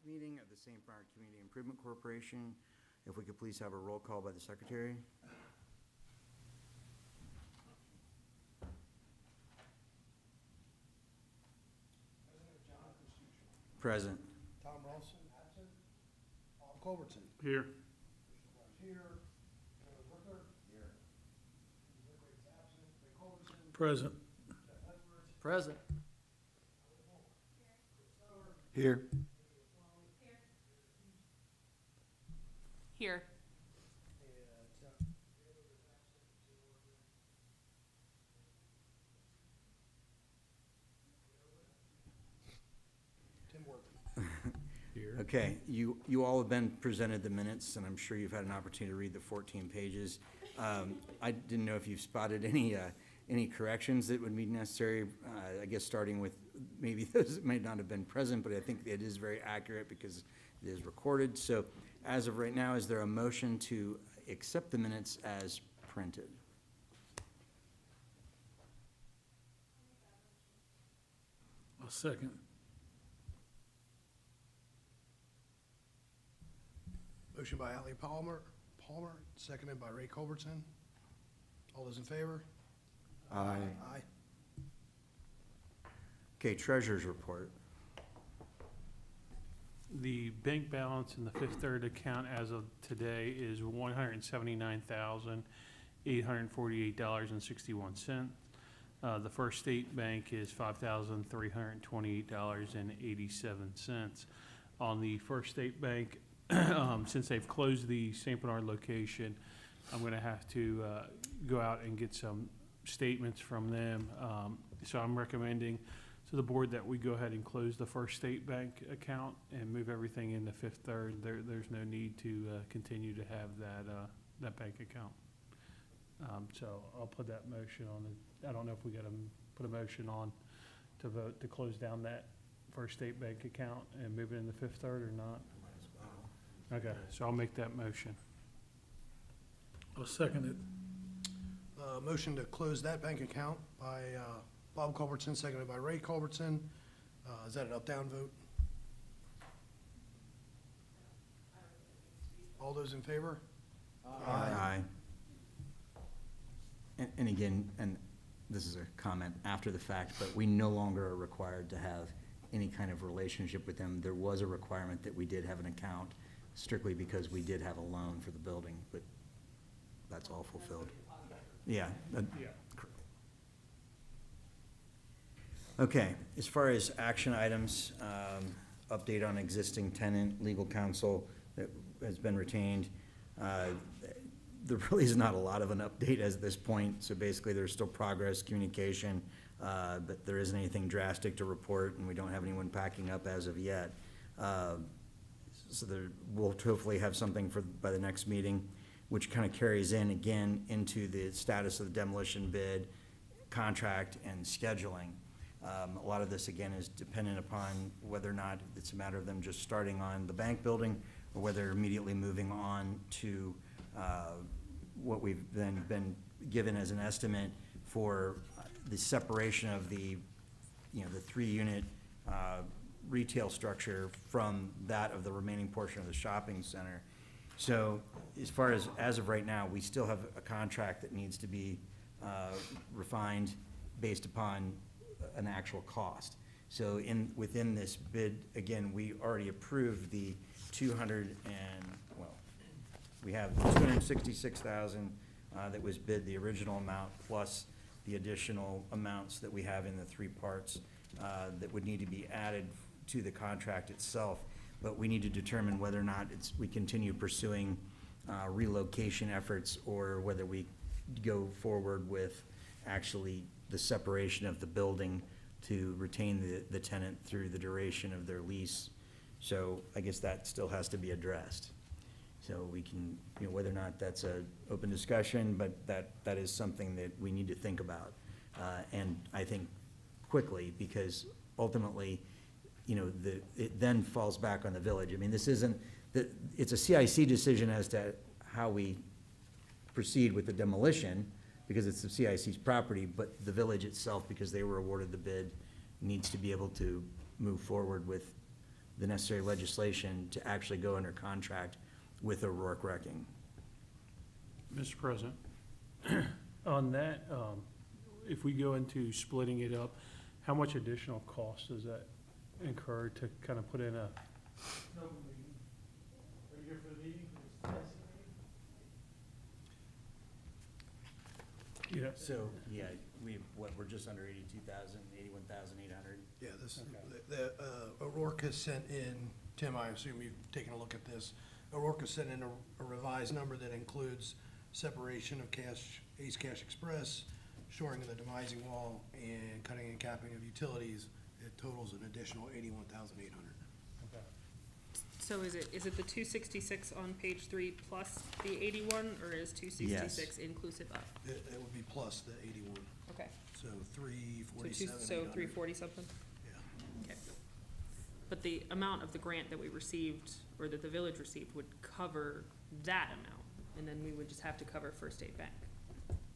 meeting of the St. Bernard Community Improvement Corporation. If we could please have a roll call by the secretary. Present. Tom Ralston, absent. Bob Culbertson. Here. Here. Taylor Brooker. Here. Brooker is absent. Ray Culbertson. Present. Jeff Edwards. Present. Here. Here. Tim Worthy. Here. Okay, you all have been presented the minutes, and I'm sure you've had an opportunity to read the 14 pages. I didn't know if you've spotted any corrections that would be necessary. I guess starting with maybe those that may not have been present, but I think it is very accurate because it is recorded. So as of right now, is there a motion to accept the minutes as printed? A second. Motion by Ally Palmer, seconded by Ray Culbertson. All those in favor? Aye. Aye. Okay, treasurer's report. The bank balance in the Fifth Third account as of today is $179,848.61. The First State Bank is $5,328.87. On the First State Bank, since they've closed the St. Bernard location, I'm going to have to go out and get some statements from them. So I'm recommending to the board that we go ahead and close the First State Bank account and move everything into Fifth Third. There's no need to continue to have that bank account. So I'll put that motion on. I don't know if we got to put a motion on to vote to close down that First State Bank account and move it into Fifth Third or not. Okay, so I'll make that motion. I'll second it. Motion to close that bank account by Bob Culbertson, seconded by Ray Culbertson. Is that an up-down vote? All those in favor? Aye. And again, and this is a comment after the fact, but we no longer are required to have any kind of relationship with them. There was a requirement that we did have an account strictly because we did have a loan for the building, but that's all fulfilled. Yeah. Yeah. Okay, as far as action items, update on existing tenant, legal counsel that has been retained. There really is not a lot of an update at this point, so basically there's still progress, communication, but there isn't anything drastic to report, and we don't have anyone packing up as of yet. So we'll hopefully have something by the next meeting, which kind of carries in again into the status of the demolition bid, contract, and scheduling. A lot of this, again, is dependent upon whether or not it's a matter of them just starting on the bank building or whether they're immediately moving on to what we've then been given as an estimate for the separation of the 3-unit retail structure from that of the remaining portion of the shopping center. So as far as of right now, we still have a contract that needs to be refined based upon an actual cost. So within this bid, again, we already approved the we have $266,000 that was bid, the original amount, plus the additional amounts that we have in the 3 parts that would need to be added to the contract itself. But we need to determine whether or not we continue pursuing relocation efforts or whether we go forward with actually the separation of the building to retain the tenant through the duration of their lease. So I guess that still has to be addressed. So we can, whether or not that's an open discussion, but that is something that we need to think about. And I think quickly, because ultimately, it then falls back on the village. I mean, it's a CIC decision as to how we proceed with the demolition, because it's the CIC's property, but the village itself, because they were awarded the bid, needs to be able to move forward with the necessary legislation to actually go under contract with O'Rourke Wrecking. Mr. President, on that, if we go into splitting it up, how much additional cost does that incur to kind of put in a? Yeah. So, yeah, we're just under 82,000, 81,800. Yeah, this, Okay. O'Rourke has sent in, Tim, I assume you've taken a look at this. O'Rourke has sent in a revised number that includes separation of Ace Cash Express, shoring of the demising wall, and cutting and capping of utilities. It totals an additional 81,800. So is it the 266 on page 3 plus the 81, or is 266 inclusive of? It would be plus the 81, Okay. so 347. So 340 something? Yeah. Okay. But the amount of the grant that we received, or that the village received, would cover that amount, and then we would just have to cover First State Bank.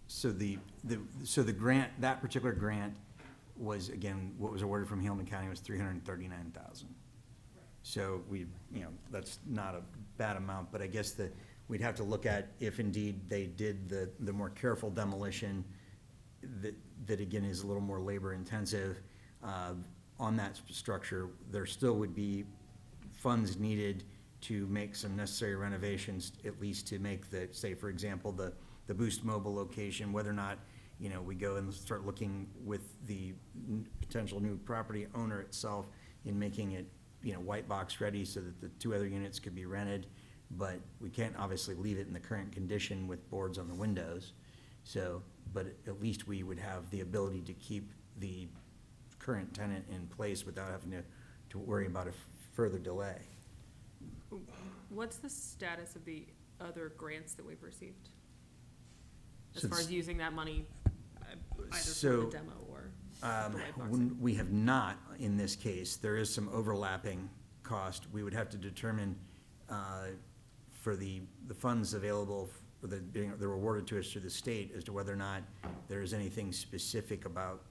So the grant, that particular grant was, again, what was awarded from Hamilton County was 339,000. So that's not a bad amount, but I guess that we'd have to look at if indeed they did the more careful demolition that again is a little more labor intensive, on that structure, there still would be funds needed to make some necessary renovations, at least to make say, for example, the Boost Mobile location, whether or not, we go and start looking with the potential new property owner itself in making it, white box ready so that the 2 other units could be rented. But we can't obviously leave it in the current condition with boards on the windows. So, but at least we would have the ability to keep the current tenant in place without having to worry about a further delay. What's the status of the other grants that we've received? As So far it's- as using that money, either for So, the demo or the white boxing? We have not in this case. There is some overlapping cost. We would have to determine for the funds available that were awarded to us through the state as to whether or not there is anything specific about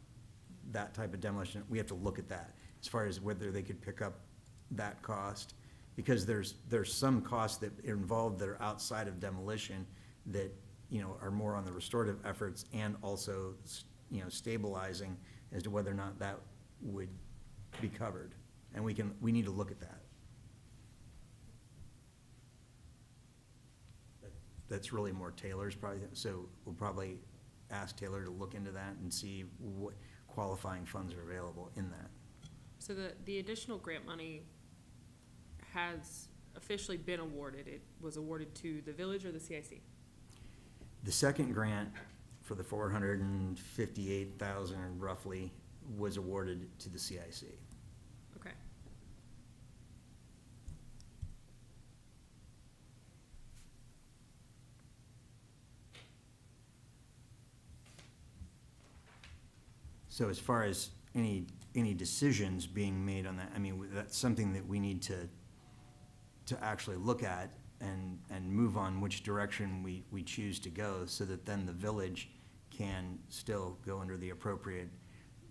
that type of demolition. We have to look at that as far as whether they could pick up that cost. Because there's some costs that are involved that are outside of demolition that, are more on the restorative efforts and also, stabilizing as to whether or not that would be covered. And we need to look at that. That's really more Taylor's probably, so we'll probably ask Taylor to look into that and see what qualifying funds are available in that. So the additional grant money has officially been awarded. It was awarded to the village or the CIC? The second grant for the 458,000 roughly was awarded to the CIC. Okay. So as far as any decisions being made on that, I mean, that's something that we need to actually look at and move on which direction we choose to go, so that then the village can still go under the appropriate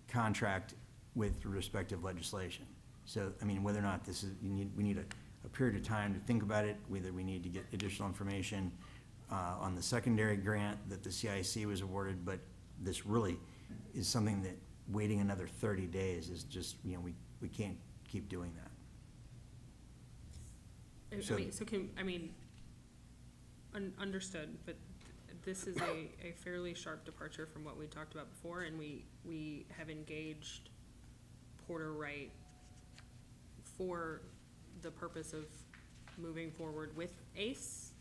contract with respective legislation. So, I mean, whether or not this is, we need a period of time to think about it, whether we need to get additional information on the secondary grant that the CIC was awarded, but this really is something that waiting another 30 days is just, we can't keep doing that. So- Understood, but this is a fairly sharp departure from what we talked about before, and we have engaged Porter Wright for the purpose of moving forward with ACE.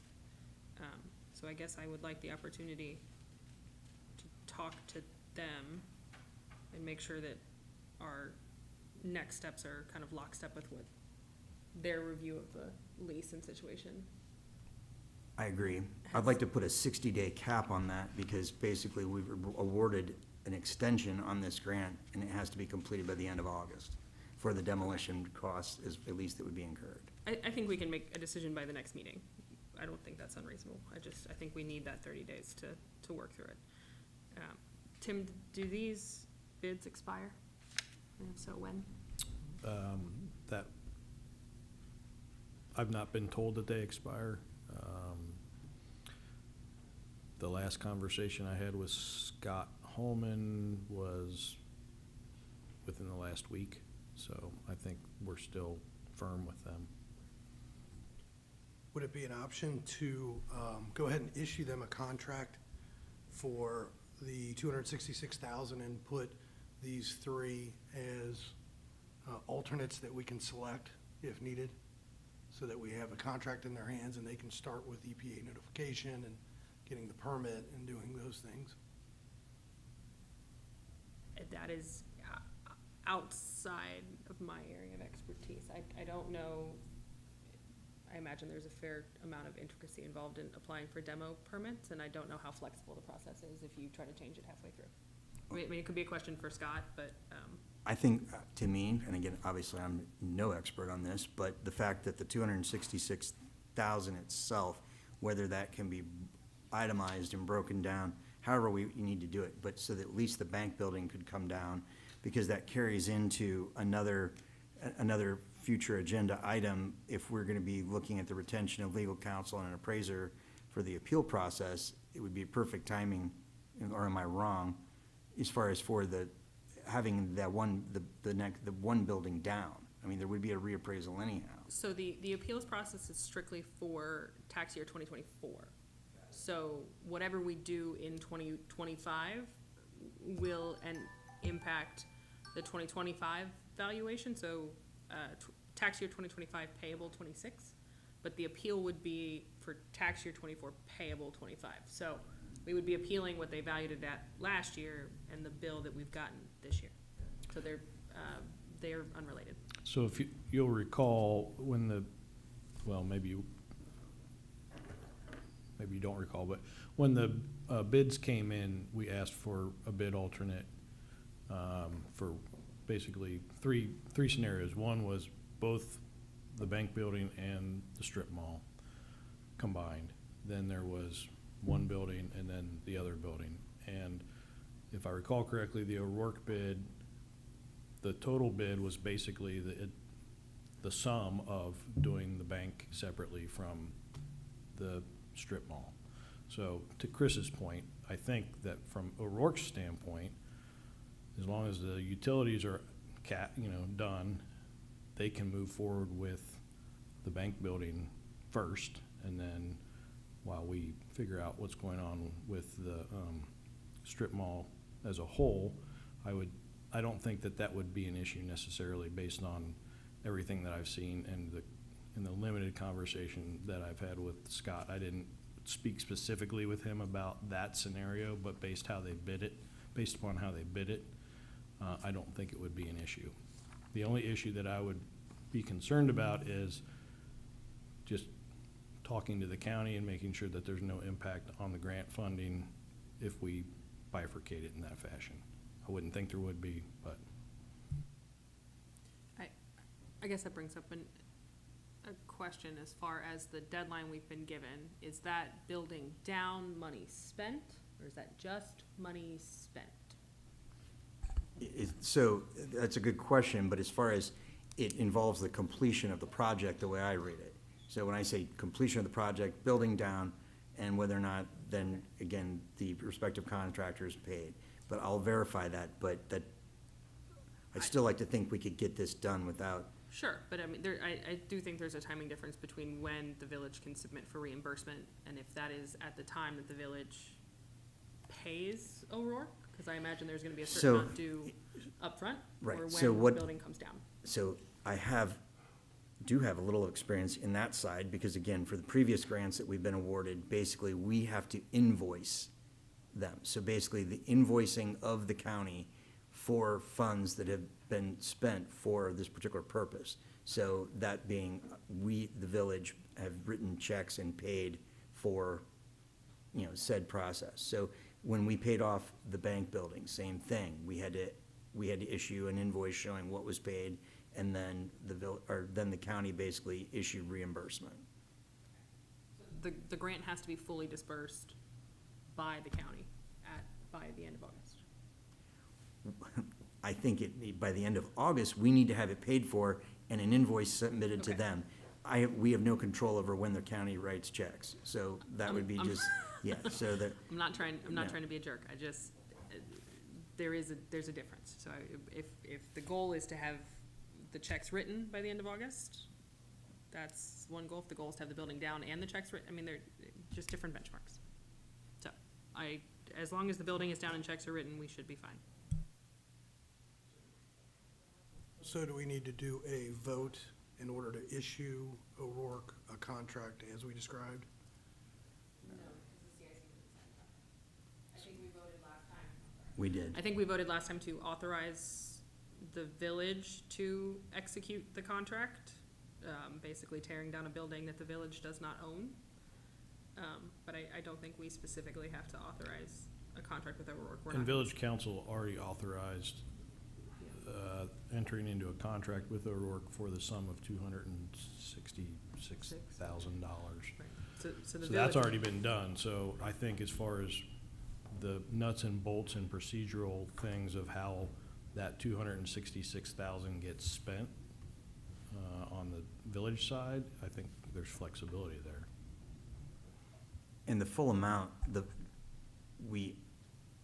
So I guess I would like the opportunity to talk to them and make sure that our next steps are kind of lockstep with what their review of the lease and situation. I agree. I'd like to put a 60-day cap on that, because basically we've awarded an extension on this grant, and it has to be completed by the end of August for the demolition costs, at least that would be incurred. I think we can make a decision by the next meeting. I don't think that's unreasonable. I think we need that 30 days to work through it. Tim, do these bids expire? And if so, when? That I've not been told that they expire. The last conversation I had with Scott Holman was within the last week, so I think we're still firm with them. Would it be an option to go ahead and issue them a contract for the $266,000 and put these three as alternates that we can select if needed, so that we have a contract in their hands and they can start with EPA notification and getting the permit and doing those things? That is outside of my area of expertise. I don't know, I imagine there's a fair amount of intricacy involved in applying for demo permits, and I don't know how flexible the process is if you try to change it halfway through. I mean, it could be a question for Scott, but, I think, to me, and again, obviously, I'm no expert on this, but the fact that the 266,000 itself, whether that can be itemized and broken down, however you need to do it, but so that at least the bank building could come down, because that carries into another future agenda item. If we're gonna be looking at the retention of legal counsel and an appraiser for the appeal process, it would be perfect timing, or am I wrong, as far as for having that one, the one building down? I mean, there would be a reappraisal anyhow. so the appeals process is strictly for tax year 2024. So whatever we do in 2025 will impact the 2025 valuation, so tax year 2025 payable 26, but the appeal would be for tax year 24 payable 25. So we would be appealing what they valued it at last year and the bill that we've gotten this year. So they're unrelated. So if you'll recall when maybe you don't recall, but when the bids came in, we asked for a bid alternate for basically three scenarios. One was both the bank building and the strip mall combined. Then there was one building and then the other building. And if I recall correctly, the O'Rourke bid, the total bid was basically the sum of doing the bank separately from the strip mall. So to Chris's point, I think that from O'Rourke's standpoint, as long as the utilities are done, they can move forward with the bank building first, and then while we figure out what's going on with the strip mall as a whole, I don't think that would be an issue necessarily based on everything that I've seen and in the limited conversation that I've had with Scott. I didn't speak specifically with him about that scenario, but based upon how they bid it, I don't think it would be an issue. The only issue that I would be concerned about is just talking to the county and making sure that there's no impact on the grant funding if we bifurcate it in that fashion. I wouldn't think there would be, but. I guess that brings up a question as far as the deadline we've been given. Is that building down money spent, or is that just money spent? So that's a good question, but as far as it involves the completion of the project, the way I read it. So when I say completion of the project, building down, and whether or not then, again, the respective contractor is paid. But I'll verify that, but I'd still like to think we could get this done without. Sure, but I mean, I do think there's a timing difference between when the village can submit for reimbursement, and if that is at the time that the village pays O'Rourke, because I imagine there's gonna be a certain amount due upfront, Right, or so when what- the building comes down. So I do have a little experience in that side, because again, for the previous grants that we've been awarded, basically, we have to invoice them. So basically, the invoicing of the county for funds that have been spent for this particular purpose. So that being, the village, have written checks and paid for, said process. So when we paid off the bank building, same thing. We had to issue an invoice showing what was paid, and then then the county basically issued reimbursement. The grant has to be fully dispersed by the county by the end of August. I think by the end of August, we need to have it paid for and an invoice submitted to Okay. them. we have no control over when the county writes checks, so that would be just, yeah, so that, I'm not trying No. to be a jerk, I just, there's a difference. So if the goal is to have the checks written by the end of August, that's one goal. If the goal is to have the building down and the checks written, I mean, they're just different benchmarks. So as long as the building is down and checks are written, we should be fine. So do we need to do a vote in order to issue O'Rourke a contract as we described? No, because the CIC didn't sign it. I think we voted last time. we did. I think we voted last time to authorize the village to execute the contract, basically tearing down a building that the village does not own. But I don't think we specifically have to authorize a contract with O'Rourke. We're And not- village council already authorized entering into a contract with O'Rourke for the sum of $266,000. Right. So the So village. that's already been done, so I think as far as the nuts and bolts and procedural things of how that $266,000 gets spent on the village side, I think there's flexibility there. And the full amount, we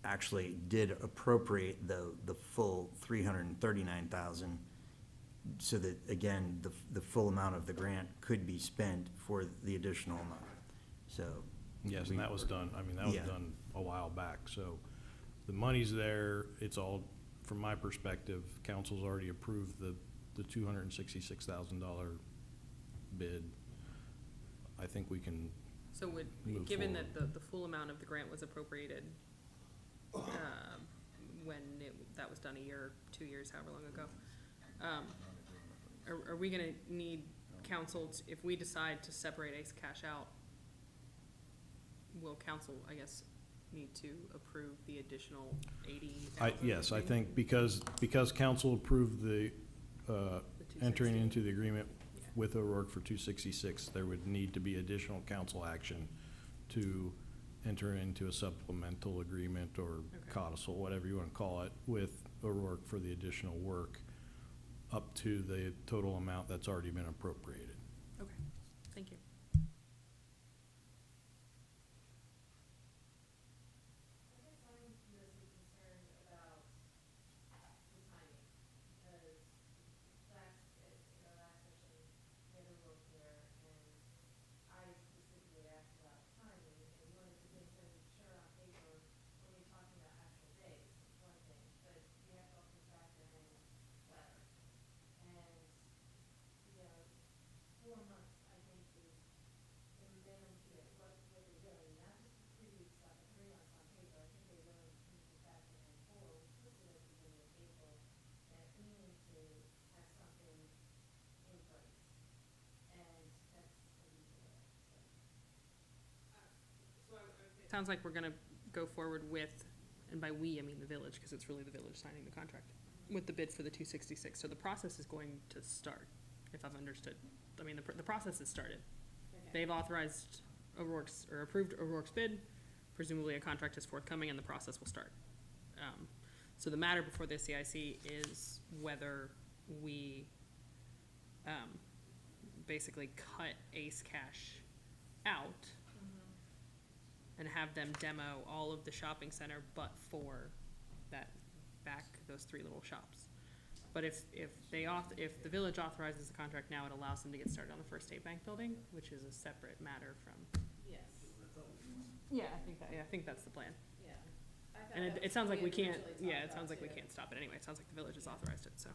actually did appropriate the full 339,000, so that, again, the full amount of the grant could be spent for the additional amount, so. Yes, we- and that was done, I mean, that was Yeah. done a while back, so the money's there, it's all, from my perspective, council's already approved the $266,000 bid. I think we can, So move given forward. that the full amount of the grant was appropriated, when that was done a year, 2 years, however long ago, are we gonna need council, if we decide to separate ACE cash out, will council, I guess, need to approve the additional 80,000? yes, I think because council approved the, entering 260. into the agreement Yeah. with O'Rourke for 266, there would need to be additional council action to enter into a supplemental agreement or Okay. codicil, whatever you want to call it, with O'Rourke for the additional work up to the total amount that's already been appropriated. Okay, thank you. Sounds like we're gonna go forward with, and by we, I mean the village, because it's really the village signing the contract, with the bid for the 266. So the process is going to start, if I've understood. I mean, the process has started. They've authorized O'Rourke's, or approved O'Rourke's bid. Presumably a contract is forthcoming and the process will start. So the matter before the CIC is whether we basically cut ACE Cash out and have them demo all of the shopping center but for those 3 little shops. But if the village authorizes the contract now, it allows them to get started on the First State Bank building, which is a separate matter from. Yes, Yeah, I think that's the plan. yeah. I thought And that it was sounds like what we can't, originally yeah, talked it sounds about, like we too. can't stop it anyway. It sounds like the village has authorized it, so.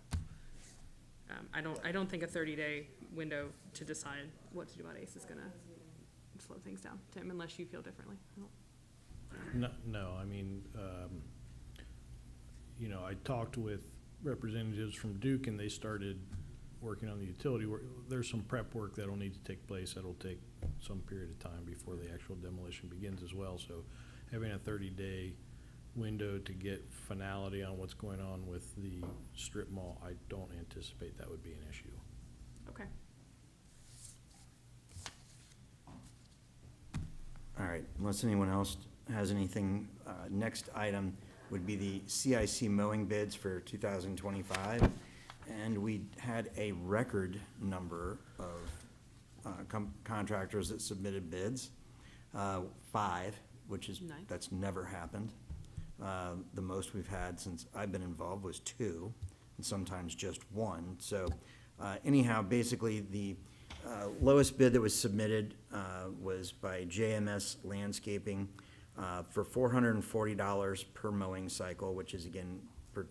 I don't think a 30-day window to decide what to do about ACE is gonna slow things down, Tim, unless you feel differently. I don't- No, I mean, I talked with representatives from Duke and they started working on the utility work. There's some prep work that'll need to take place. That'll take some period of time before the actual demolition begins as well. So having a 30-day window to get finality on what's going on with the strip mall, I don't anticipate that would be an issue. Okay. All right, unless anyone else has anything, next item would be the CIC mowing bids for 2025. And we had a record number of contractors that submitted bids. 5, which is, Nice. that's never happened. The most we've had since I've been involved was 2, and sometimes just 1. So anyhow, basically, the lowest bid that was submitted was by JMS Landscaping for $440 per mowing cycle, which is, again, per,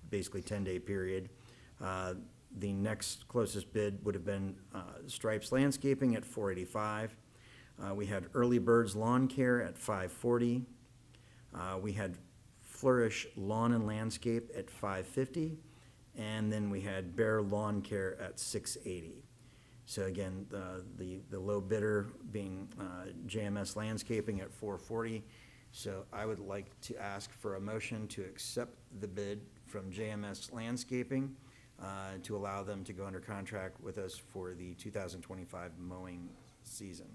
basically 10-day period. The next closest bid would have been Stripes Landscaping at $485. We had Early Birds Lawn Care at $540. We had Flourish Lawn and Landscape at $550. And then we had Bear Lawn Care at $680. So again, the low bidder being JMS Landscaping at $440. So I would like to ask for a motion to accept the bid from JMS Landscaping to allow them to go under contract with us for the 2025 mowing season.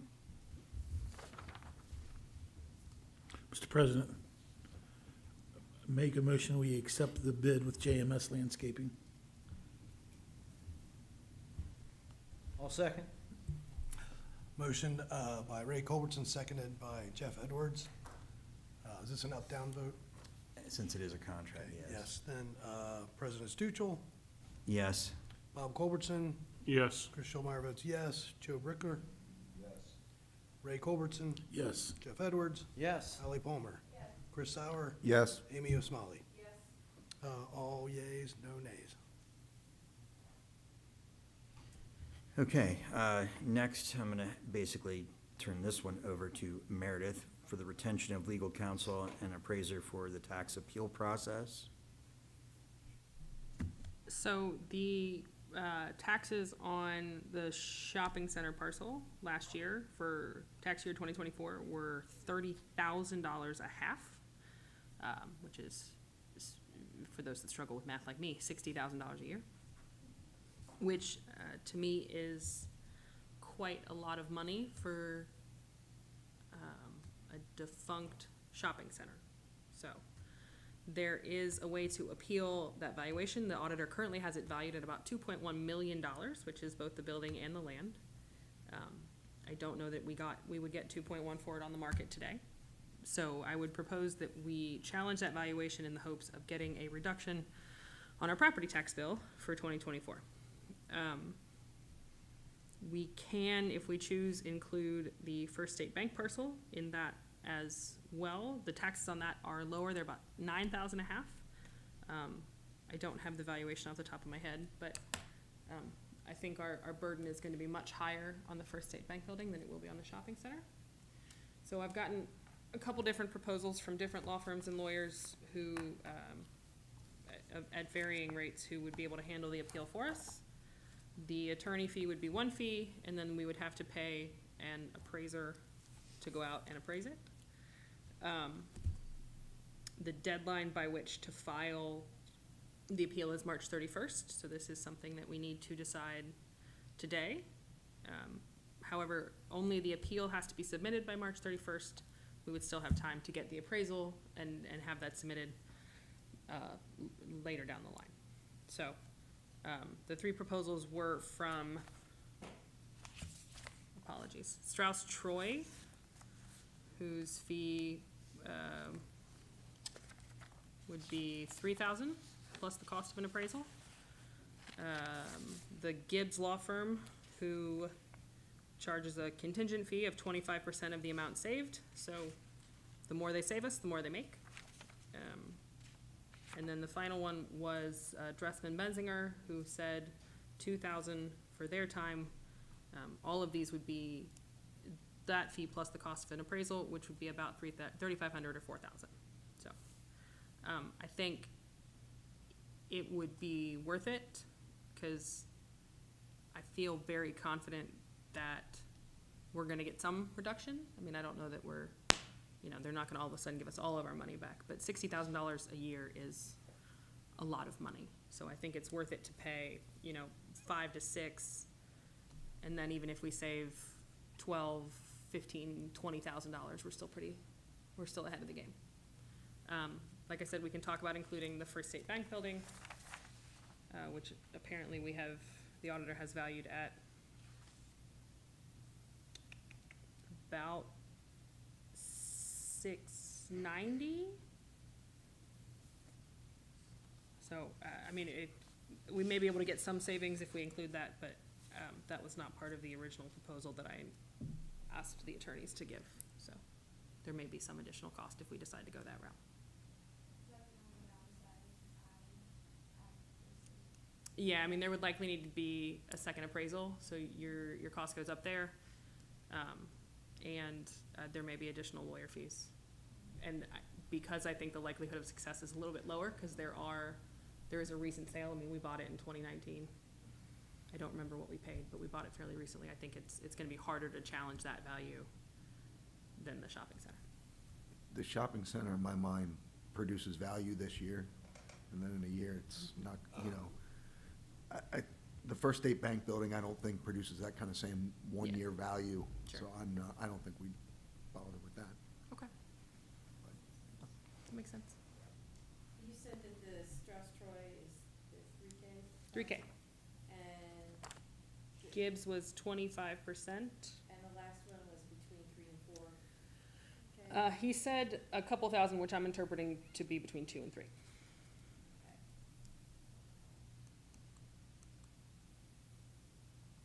Mr. President, make a motion, we accept the bid with JMS Landscaping. I'll second. Motion by Ray Culbertson, seconded by Jeff Edwards. Is this an up-down vote? Since it is a contract, yes. Yes, then President Stuchel, Yes. Bob Culbertson, Yes. Chris Schulmeyer votes yes, Joe Bricker. Yes. Ray Culbertson, Yes. Jeff Edwards, Yes. Ali Palmer. Chris Sauer, Yes. Amy Osmali. All yeas, no nays. Okay, next, I'm gonna basically turn this one over to Meredith for the retention of legal counsel and appraiser for the tax appeal process. So the taxes on the shopping center parcel last year for tax year 2024 were $30,000 a half, which is, for those that struggle with math like me, $60,000 a year, which to me is quite a lot of money for a defunct shopping center. So there is a way to appeal that valuation. The auditor currently has it valued at about $2.1 million, which is both the building and the land. I don't know that we would get 2.1 for it on the market today. So I would propose that we challenge that valuation in the hopes of getting a reduction on our property tax bill for 2024. We can, if we choose, include the First State Bank parcel in that as well. The taxes on that are lower, they're about $9,000 a half. I don't have the valuation off the top of my head, but I think our burden is going to be much higher on the First State Bank building than it will be on the shopping center. So I've gotten a couple different proposals from different law firms and lawyers who, at varying rates, who would be able to handle the appeal for us. The attorney fee would be one fee, and then we would have to pay an appraiser to go out and appraise it. The deadline by which to file the appeal is March 31st, so this is something that we need to decide today. However, only the appeal has to be submitted by March 31st. We would still have time to get the appraisal and have that submitted later down the line. So the 3 proposals were from, apologies, Strauss Troy, whose fee would be $3,000 plus the cost of an appraisal. The Gibbs Law Firm, who charges a contingent fee of 25% of the amount saved. So the more they save us, the more they make. And then the final one was Dressman Benzinger, who said $2,000 for their time. All of these would be that fee plus the cost of an appraisal, which would be about $3,500 or $4,000. So I think it would be worth it because I feel very confident that we're going to get some reduction. I mean, I don't know that we're, they're not going to all of a sudden give us all of our money back, but $60,000 a year is a lot of money. So I think it's worth it to pay, $5,000 to $6,000, and then even if we save $12,000, $15,000, $20,000, we're still ahead of the game. Like I said, we can talk about including the First State Bank building, which apparently the auditor has valued at about $690. So, I mean, we may be able to get some savings if we include that, but, that was not part of the original proposal that I asked the attorneys to give, so there may be some additional cost if we decide to go that route. Yeah, I mean, there would likely need to be a second appraisal, so your cost goes up there. And there may be additional lawyer fees. And because I think the likelihood of success is a little bit lower, because there is a recent sale. I mean, we bought it in 2019. I don't remember what we paid, but we bought it fairly recently. I think it's gonna be harder to challenge that value than the shopping center. The shopping center, in my mind, produces value this year, and then in a year, it's not, you know. The First State Bank building, I don't think produces that kind of same one-year value. Sure. So I don't think we'd bother with that. Okay. That makes sense. You said that the Strauss-Troy is 3K? 3K. And, Gibbs was 25%. and the last one was between 3 and 4? Okay. He said a couple thousand, which I'm interpreting to be between 2 and 3.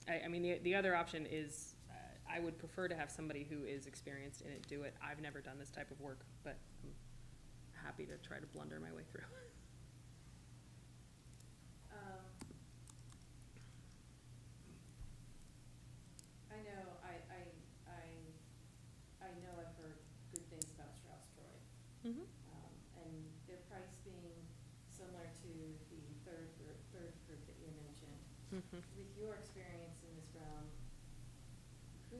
I mean, the other option is, I would prefer to have somebody who is experienced in it do it. I've never done this type of work, but I'm happy to try to blunder my way through. I know, I know I've heard good things about Strauss-Troy. Mm-hmm. And their price being similar to the third group that you mentioned. Mm-hmm. With your experience in this realm, do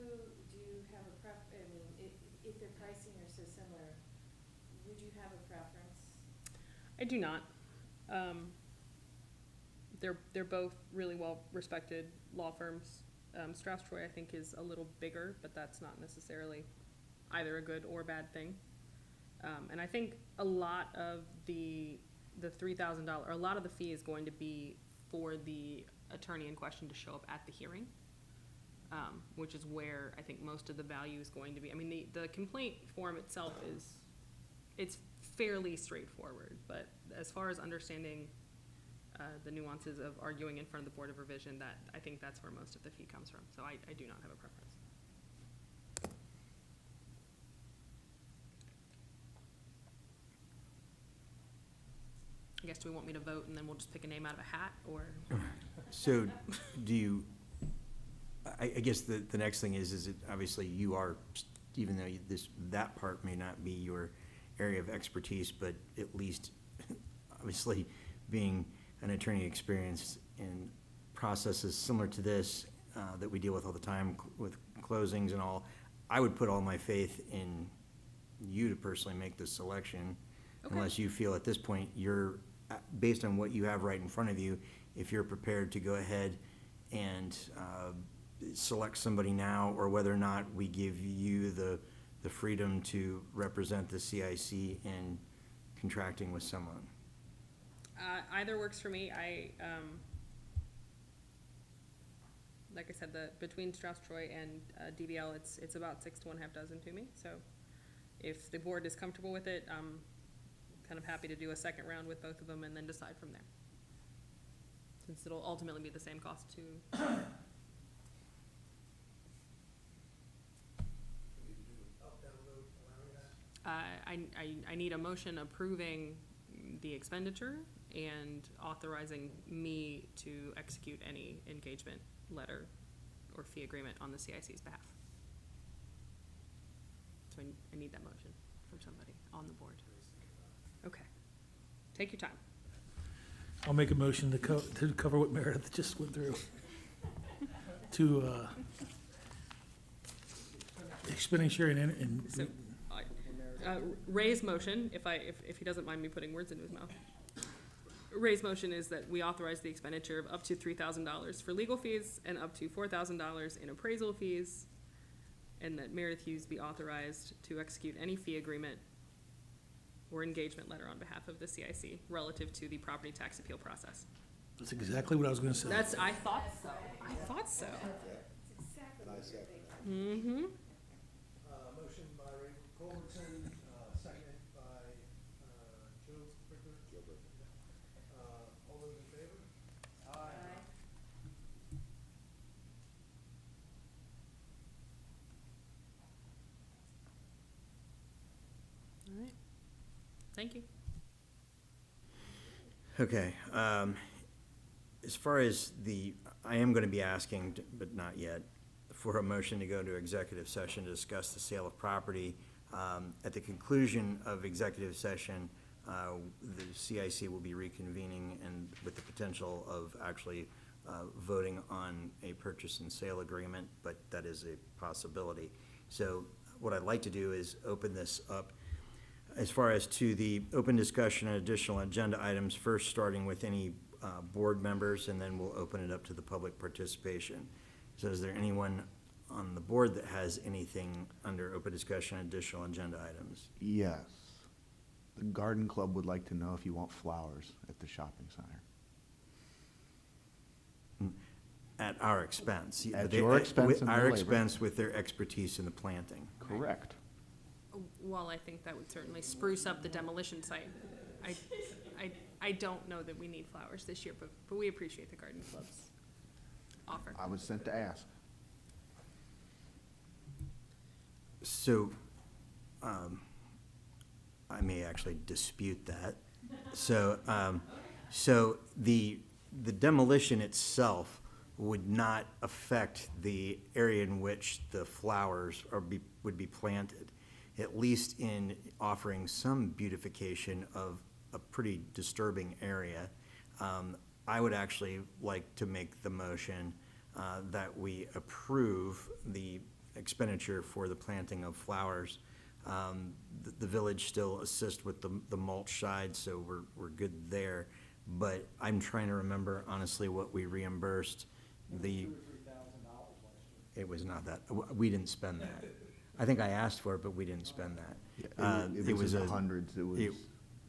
you have a I mean, if their pricing are so similar, would you have a preference? I do not. They're both really well-respected law firms. Strauss-Troy, I think, is a little bigger, but that's not necessarily either a good or bad thing. And I think a lot of the $3,000, or a lot of the fee is going to be for the attorney in question to show up at the hearing, which is where I think most of the value is going to be. I mean, the complaint form itself it's fairly straightforward, but as far as understanding the nuances of arguing in front of the Board of Revision, I think that's where most of the fee comes from. So I do not have a preference. I guess, do we want me to vote and then we'll just pick a name out of a hat, or? So do you, I guess the next thing is it obviously you are, even though that part may not be your area of expertise, but at least obviously being an attorney experienced in processes similar to this that we deal with all the time with closings and all, I would put all my faith in you to personally make this selection. Okay. Unless you feel at this point you're, based on what you have right in front of you, if you're prepared to go ahead and select somebody now, or whether or not we give you the freedom to represent the CIC in contracting with someone. Either works for me. Like I said, between Strauss-Troy and DBL, it's about 6 to 1/2 dozen to me. So if the board is comfortable with it, I'm kind of happy to do a second round with both of them and then decide from there. Since it'll ultimately be the same cost to. I need a motion approving the expenditure and authorizing me to execute any engagement letter or fee agreement on the CIC's behalf. So I need that motion from somebody on the board. Okay. Take your time. I'll make a motion to cover what Meredith just went through. To expenditure and So, Ray's motion, if he doesn't mind me putting words into his mouth. Ray's motion is that we authorize the expenditure of up to $3,000 for legal fees and up to $4,000 in appraisal fees, and that Meredith Hughes be authorized to execute any fee agreement or engagement letter on behalf of the CIC relative to the property tax appeal process. that's exactly what I was gonna say. I thought so. It's exactly what you're thinking. Mm-hmm. Culbertson, seconded by, Joe Bricker. All those in favor? Aye. All right. Thank you. Okay, as far as I am gonna be asking, but not yet, for a motion to go into executive session to discuss the sale of property. At the conclusion of executive session, the CIC will be reconvening and with the potential of actually voting on a purchase and sale agreement, but that is a possibility. So what I'd like to do is open this up as far as to the open discussion and additional agenda items, first starting with any board members, and then we'll open it up to the public participation. So is there anyone on the board that has anything under open discussion and additional agenda items? Yes. The garden club would like to know if you want flowers at the shopping center. At our expense. At They- your expense with and our their labor. expense with their expertise in the planting. Correct. While I think that would certainly spruce up the demolition site, I don't know that we need flowers this year, but we appreciate the garden club's offer. I was sent to ask. So, I may actually dispute that. So, so the demolition itself would not affect the area in which the flowers would be planted, at least in offering some beautification of a pretty disturbing area. I would actually like to make the motion that we approve the expenditure for the planting of flowers. The village still assists with the mulch side, so we're good there. But I'm trying to remember honestly what we reimbursed the. It was not that, we didn't spend that. I think I asked for it, but we didn't spend that. It was in the hundreds, it was,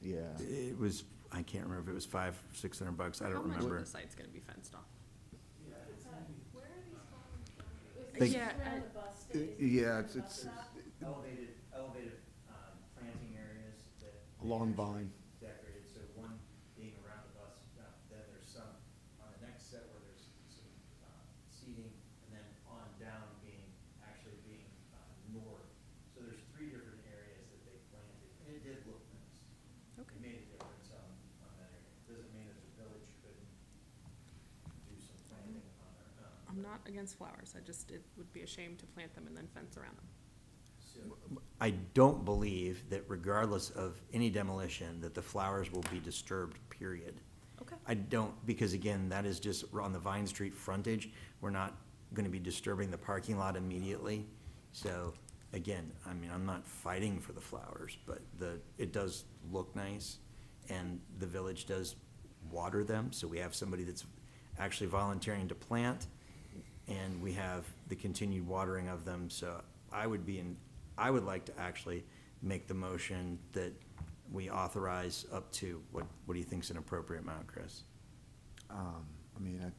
yeah. It was, I can't remember if it was $500-600, I How don't much remember. of the site's gonna be fenced off? Where are these from? They- Is Yeah, this around I- the bus station? Yeah, it's Elevated planting areas that. Along Vine. Decorated, so one being around the bus, then there's some on the next set where there's some seating, and then on down actually being north. So there's 3 different areas that they planted, and it did look nice. Okay. It made a difference on that area. Doesn't mean that the village couldn't do some planting on their own. I'm not against flowers, it would be a shame to plant them and then fence around them. I don't believe that regardless of any demolition, that the flowers will be disturbed, period. Okay. I don't, because again, that is just on the Vine Street frontage. We're not gonna be disturbing the parking lot immediately. So, again, I mean, I'm not fighting for the flowers, but it does look nice, and the village does water them, so we have somebody that's actually volunteering to plant, and we have the continued watering of them, so I would like to actually make the motion that we authorize up to, what do you think's an appropriate amount, Chris? I mean,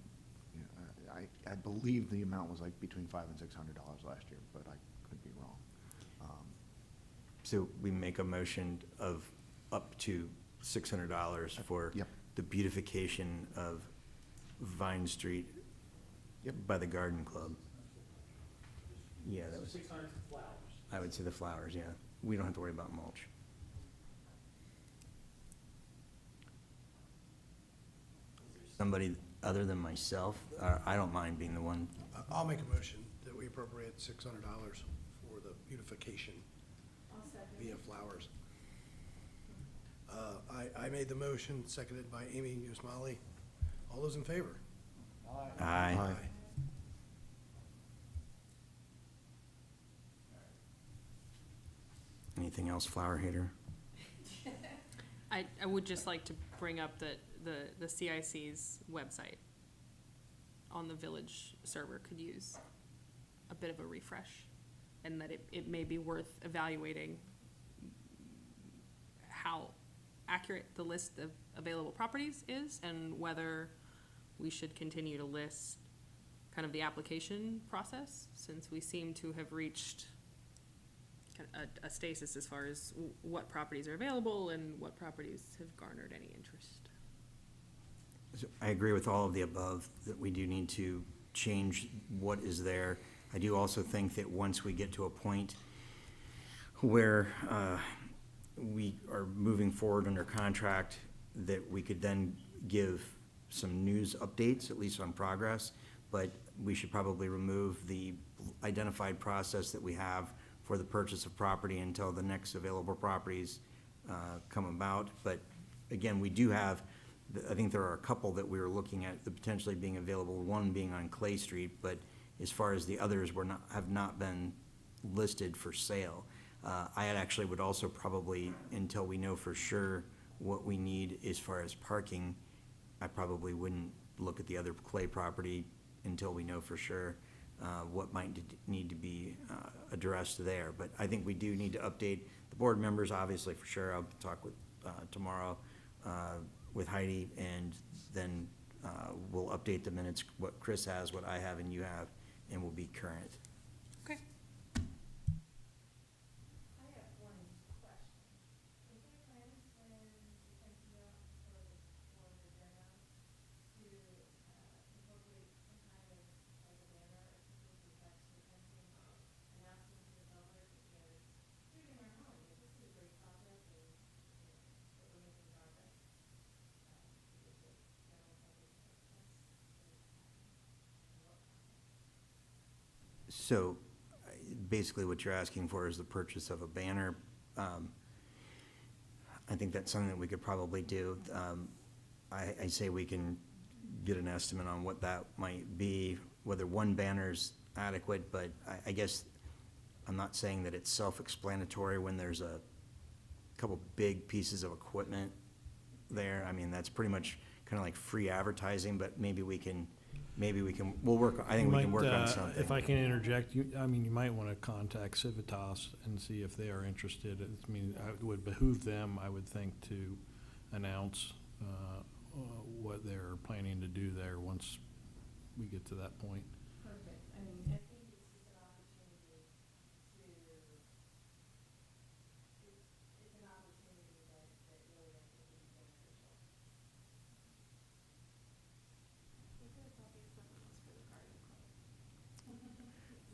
I believe the amount was like between $500 and $600 last year, but I could be wrong. So we make a motion of up to $600 for Yep. the beautification of Vine Street Yep. by the Garden Club. Yeah, that was, 600 flowers. I would say the flowers, yeah. We don't have to worry about mulch. Somebody other than myself, I don't mind being the one. I'll make a motion that we appropriate $600 for the beautification I'll second. via flowers. I made the motion, seconded by Amy Usmali. All those in favor? Aye. Anything else, flower hater? I would just like to bring up that the CIC's website on the village server could use a bit of a refresh, and that it may be worth evaluating how accurate the list of available properties is, and whether we should continue to list kind of the application process, since we seem to have reached a stasis as far as what properties are available and what properties have garnered any interest. So I agree with all of the above, that we do need to change what is there. I do also think that once we get to a point where we are moving forward under contract, that we could then give some news updates, at least on progress, but we should probably remove the identified process that we have for the purchase of property until the next available properties come about. But again, we do have, I think there are a couple that we were looking at the potentially being available, one being on Clay Street, but as far as the others have not been listed for sale. I actually would also probably, until we know for sure what we need as far as parking, I probably wouldn't look at the other Clay property until we know for sure what might need to be addressed there. But I think we do need to update the board members, obviously, for sure. I'll talk with tomorrow with Heidi, and then we'll update the minutes, what Chris has, what I have, and you have, and we'll be current. Okay. I have one question. Is there plans when you can come out for the dinner to incorporate some kind of like a banner or something to text or something announcing to the public because they're in their home, this is a great project and that we're making progress. Because the general public access So basically what you're asking for is the purchase of a banner. I think that's something that we could probably do. I say we can get an estimate on what that might be, whether one banner's adequate, but I guess I'm not saying that it's self-explanatory when there's a couple big pieces of equipment there. I mean, that's pretty much kind of like free advertising, but maybe we can, we'll work, I think we can work on something. If I can interject, you might want to contact Civitas and see if they are interested. I mean, it would behoove them, I would think, to announce what they're planning to do there once we get to that point. perfect. I mean, I think it's just an opportunity to, it's an opportunity that really I think would be beneficial.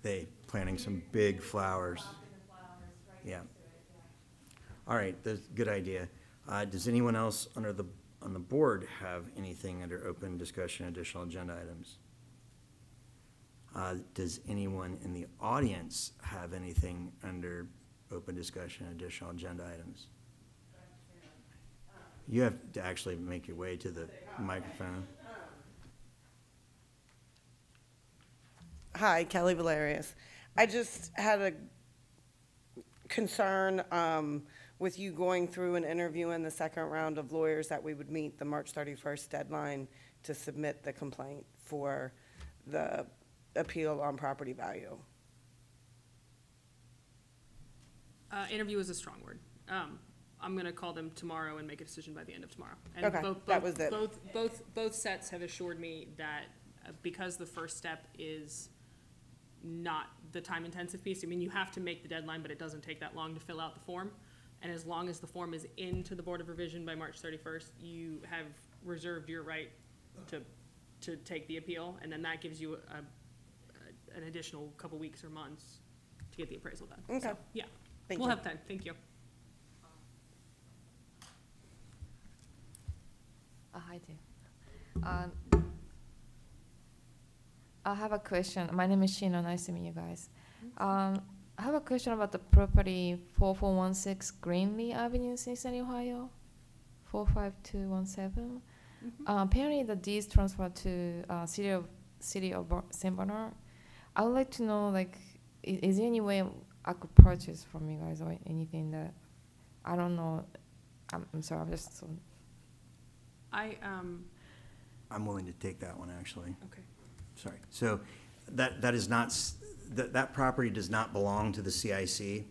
They planting some big flowers. Popping the flowers right Yeah. next to it, yeah. All right, that's a good idea. Does anyone else on the board have anything under open discussion, additional agenda items? Does anyone in the audience have anything under open discussion, additional agenda items? You have to actually make your way to the microphone. Hi, Kelly Valerius. I just had a concern with you going through and interviewing the second round of lawyers that we would meet the March 31st deadline to submit the complaint for the appeal on property value. Interview is a strong word. I'm gonna call them tomorrow and make a decision by the end of tomorrow. And Okay, that was it. Both sets have assured me that because the first step is not the time-intensive piece, I mean, you have to make the deadline, but it doesn't take that long to fill out the form. And as long as the form is into the Board of Revision by March 31st, you have reserved your right to take the appeal, and then that gives you an additional couple weeks or months to get the appraisal done. Okay. So, yeah, Thank we'll you. have time, thank you. Hi, Tim. I have a question. My name is Shino. Nice to meet you guys. I have a question about the property 4416 Greenlee Avenue, Cincinnati, Ohio, 45217. Apparently, the deeds transferred to city of St. Bernard. I would like to know, like, is there any way I could purchase from you guys or anything that I don't know? I'm sorry. I'm just so. I'm willing to take that one, actually. Okay. Sorry. So that is not, that property does not belong to the CIC.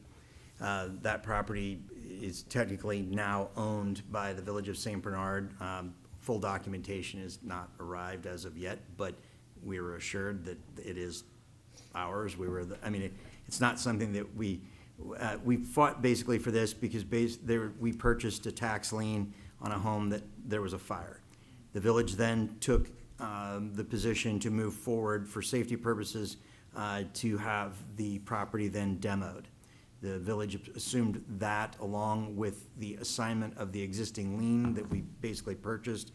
That property is technically now owned by the Village of St. Bernard. Full documentation has not arrived as of yet, but we were assured that it is ours. I mean, it's not something that We fought basically for this because we purchased a tax lien on a home that there was a fire. The village then took the position to move forward for safety purposes to have the property then demoed. The village assumed that along with the assignment of the existing lien that we basically purchased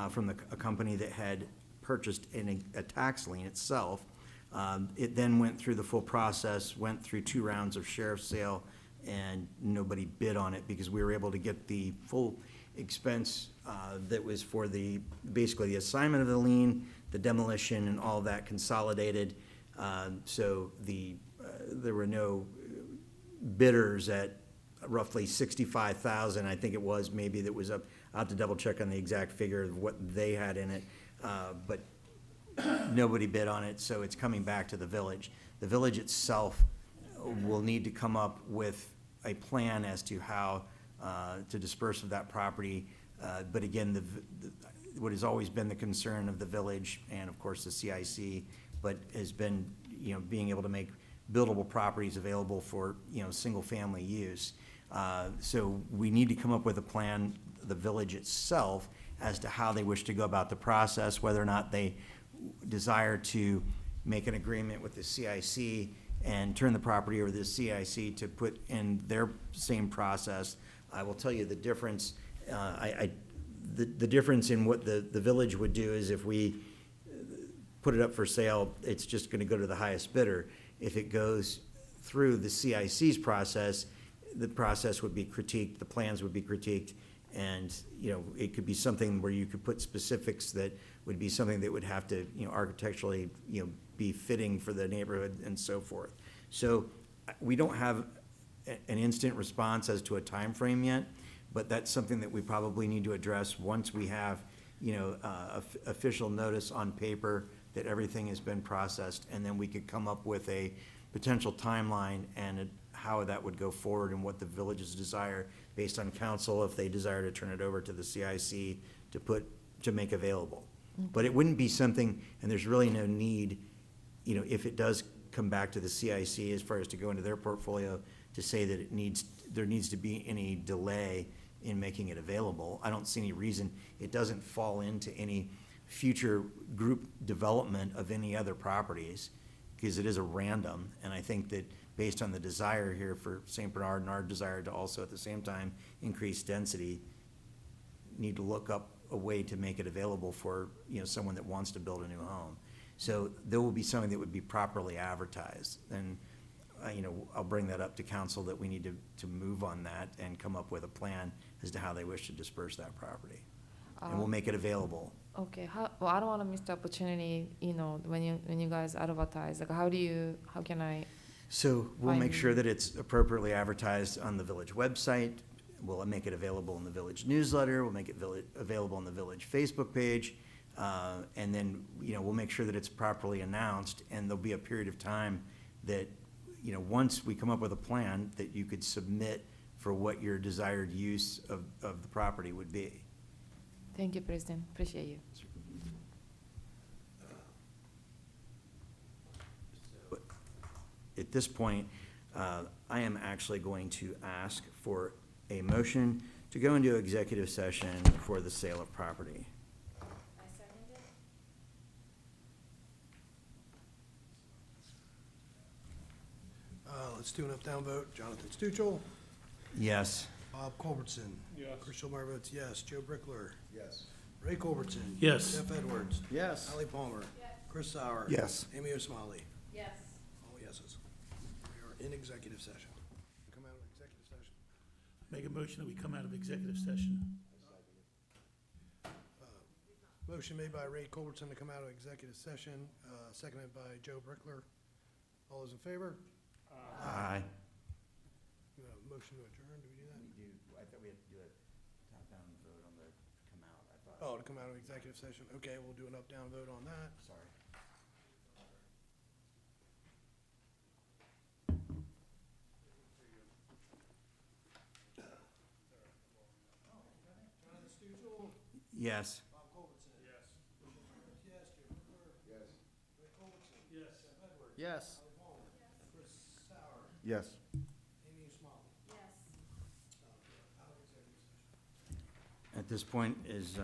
from a company that had purchased a tax lien itself. It then went through the full process, went through 2 rounds of sheriff's sale, and nobody bid on it because we were able to get the full expense that was for basically the assignment of the lien, the demolition, and all that consolidated. So there were no bidders at roughly $65,000, I think it was, maybe that was up. I'll have to double check on the exact figure of what they had in it, but nobody bid on it, so it's coming back to the village. The village itself will need to come up with a plan as to how to disperse of that property. But again, what has always been the concern of the village and of course the CIC, but has been, being able to make buildable properties available for, single-family use. So we need to come up with a plan, the village itself, as to how they wish to go about the process, whether or not they desire to make an agreement with the CIC and turn the property over to the CIC to put in their same process. I will tell you the difference, the difference in what the village would do is if we put it up for sale, it's just gonna go to the highest bidder. If it goes through the CIC's process, the process would be critiqued, the plans would be critiqued, and, it could be something where you could put specifics that would be something that would have to, architecturally, be fitting for the neighborhood and so forth. So we don't have an instant response as to a time frame yet, but that's something that we probably need to address once we have, official notice on paper that everything has been processed, and then we could come up with a potential timeline and how that would go forward and what the village's desire, based on council, if they desire to turn it over to the CIC to make available. But it wouldn't be something, and there's really no need, if it does come back to the CIC as far as to go into their portfolio, to say that there needs to be any delay in making it available. I don't see any reason. It doesn't fall into any future group development of any other properties, because it is a random, and I think that based on the desire here for St. Bernard and our desire to also at the same time increase density, need to look up a way to make it available for, someone that wants to build a new home. So there will be something that would be properly advertised, and, I'll bring that up to council that we need to move on that and come up with a plan as to how they wish to disperse that property. And we'll make it available. Okay, well, I don't want to miss the opportunity, when you guys advertise, like, how can I? So we'll make sure that it's appropriately advertised on the village website. We'll make it available in the village newsletter. We'll make it available on the village Facebook page. And then, we'll make sure that it's properly announced, and there'll be a period of time that, once we come up with a plan, that you could submit for what your desired use of the property would be. Thank you, President. Appreciate you. At this point, I am actually going to ask for a motion to go into executive session for the sale of property. I second it. Let's do an up-down vote. Jonathan Stuchel, Yes. Bob Culbertson. Yes. Chris Schulmeyer votes yes. Joe Brickler. Yes. Ray Culbertson. Yes. Jeff Edwards. Yes. Ally Palmer. Yes. Chris Sauer. Yes. Amy Osmalley. Yes. All yeses. We are in executive session. Come out of executive session. Make a motion that we come out of executive session. Motion made by Ray Culbertson to come out of executive session, seconded by Joe Brickler. All those in favor? Aye. Motion to adjourn, do we do that? We do, I thought we had to do a top-down vote on the come out, I thought. Oh, to come out of executive session. Okay, we'll do an up-down vote on that. Sorry. Jonathan Stuchel. Yes. Bob Culbertson. Yes. Chris Schulmeyer votes yes. Joe Brickler. Yes. Ray Culbertson. Yes. Jeff Edwards. Yes. Ally Palmer. Chris Sauer. Yes. Amy At this point is,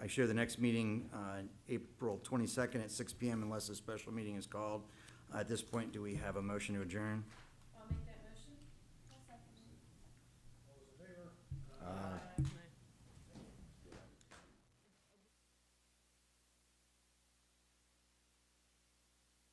I share the next meeting, April 22nd at 6 PM unless a special meeting is called. At this point, do we have a motion to adjourn?